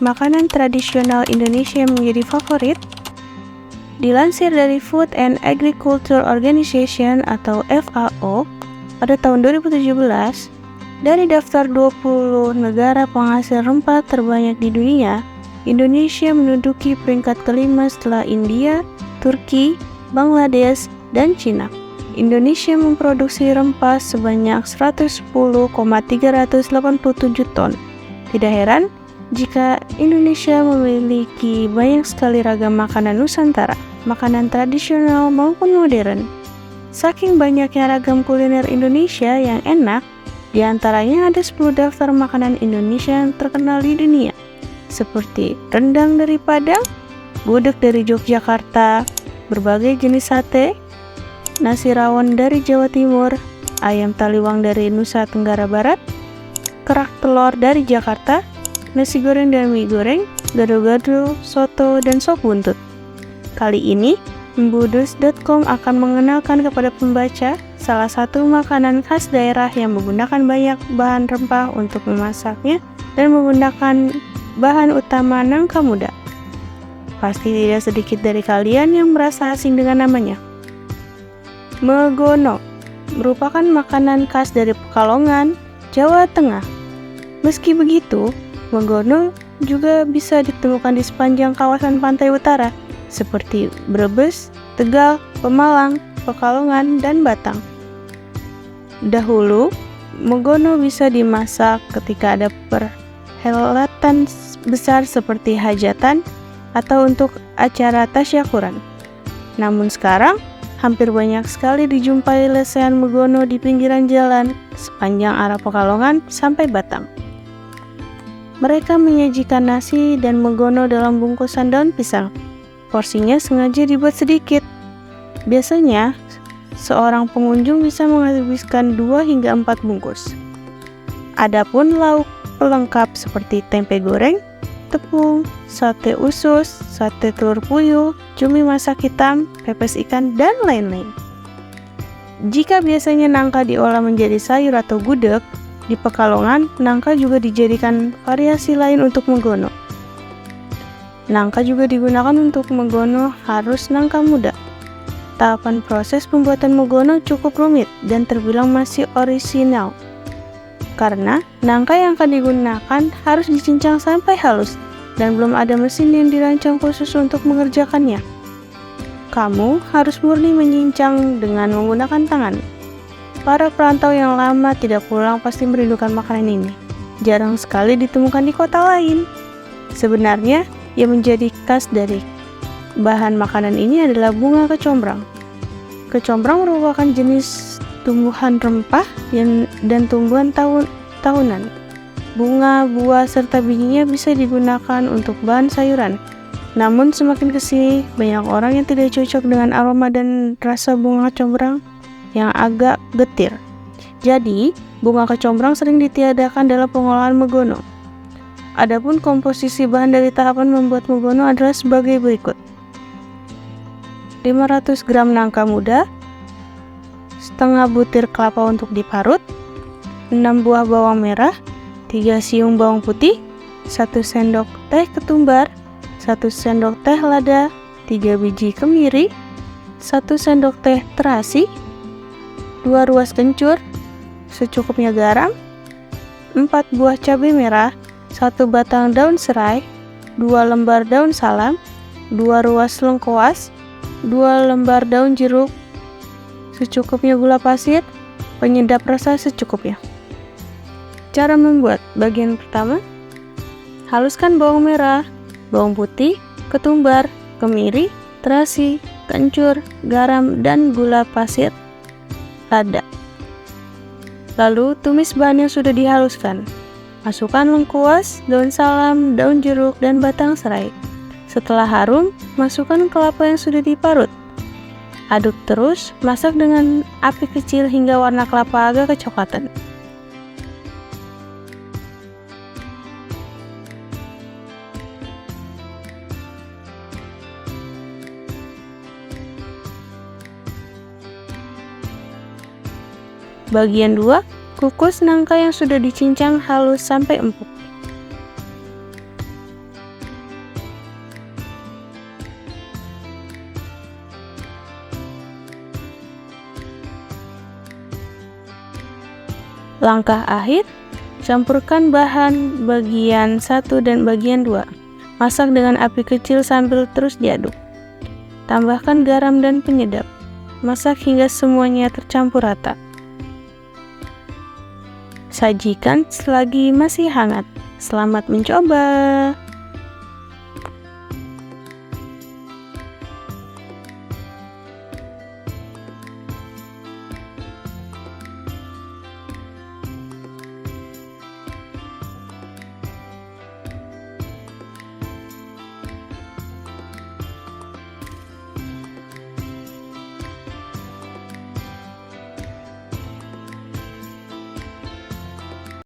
makanan tradisional Indonesia yang menjadi favorit? Dilansir dari Food and Agriculture Organization atau FAO, pada tahun 2017, dari daftar 20 negara penghasil rempah terbanyak di dunia, Indonesia menduduki peringkat kelima setelah India, Turki, Bangladesh, dan Cina. Indonesia memproduksi rempah sebanyak 110,387 ton. Tidak heran jika Indonesia memiliki banyak sekali ragam makanan Nusantara, makanan tradisional maupun modern. Saking banyaknya ragam kuliner Indonesia yang enak, di antaranya ada 10 daftar makanan Indonesia yang terkenal di dunia, seperti rendang dari Padang, gudeg dari Yogyakarta, berbagai jenis sate, nasi rawon dari Jawa Timur, ayam taliwang dari Nusa Tenggara Barat, kerak telur dari Jakarta, nasi goreng dan mie goreng, gado-gado, soto, dan sop buntut. Kali ini, Embudus.com akan mengenalkan kepada pembaca salah satu makanan khas daerah yang menggunakan banyak bahan rempah untuk memasaknya dan menggunakan bahan utama nangka muda. Pasti tidak sedikit dari kalian yang merasa asing dengan namanya. Megono merupakan makanan khas dari Pekalongan, Jawa Tengah. Meski begitu, megono juga bisa ditemukan di sepanjang kawasan pantai utara, seperti Brebes, Tegal, Pemalang, Pekalongan, dan Batang. Dahulu, megono bisa dimasak ketika ada perhelatan besar seperti hajatan atau untuk acara tasyakuran. Namun sekarang, hampir banyak sekali dijumpai lesehan megono di pinggiran jalan sepanjang arah Pekalongan sampai Batang. Mereka menyajikan nasi dan megono dalam bungkusan daun pisang. Porsinya sengaja dibuat sedikit. Biasanya, seorang pengunjung bisa menghabiskan 2 hingga 4 bungkus. Adapun lauk pelengkap seperti tempe goreng, tepung, sate usus, sate telur puyuh, cumi masak hitam, pepes ikan, dan lain-lain. Jika biasanya nangka diolah menjadi sayur atau gudeg, di Pekalongan, nangka juga dijadikan variasi lain untuk megono. Nangka juga digunakan untuk megono harus nangka muda. Tahapan proses pembuatan megono cukup rumit dan terbilang masih orisinal. Karena nangka yang akan digunakan harus dicincang sampai halus dan belum ada mesin yang dirancang khusus untuk mengerjakannya. Kamu harus murni menyincang dengan menggunakan tangan. Para perantau yang lama tidak pulang pasti merindukan makanan ini. Jarang sekali ditemukan di kota lain. Sebenarnya, yang menjadi khas dari bahan makanan ini adalah bunga kecombrang. Kecombrang merupakan jenis tumbuhan rempah dan tumbuhan tahunan. Bunga, buah, serta bijinya bisa digunakan untuk bahan sayuran. Namun semakin kesini, banyak orang yang tidak cocok dengan aroma dan rasa bunga kecombrang yang agak getir. Jadi, bunga kecombrang sering ditiadakan dalam pengolahan megono. Adapun komposisi bahan dari tahapan membuat megono adalah sebagai berikut. 500 gram nangka muda, setengah butir kelapa untuk diparut, 6 buah bawang merah, 3 siung bawang putih, 1 sendok teh ketumbar, 1 sendok teh lada, 3 biji kemiri, 1 sendok teh terasi, 2 ruas kencur, secukupnya garam, 4 buah cabai merah, 1 batang daun serai, 2 lembar daun salam, 2 ruas lengkoas, 2 lembar daun jeruk, secukupnya gula pasir, penyedap rasa secukupnya. Cara membuat: bagian pertama, haluskan bawang merah, bawang putih, ketumbar, kemiri, terasi, kencur, garam, dan gula pasir lada. Lalu tumis bahan yang sudah dihaluskan. Masukkan lengkuas, daun salam, daun jeruk, dan batang serai. Setelah harum, masukkan kelapa yang sudah diparut. Aduk terus, masak dengan api kecil hingga warna kelapa agak kecoklatan. Bagian 2, kukus nangka yang sudah dicincang halus sampai empuk. Langkah akhir, campurkan bahan bagian 1 dan bagian 2. Masak dengan api kecil sambil terus diaduk. Tambahkan garam dan penyedap. Masak hingga semuanya tercampur rata. Sajikan selagi masih hangat. Selamat mencoba!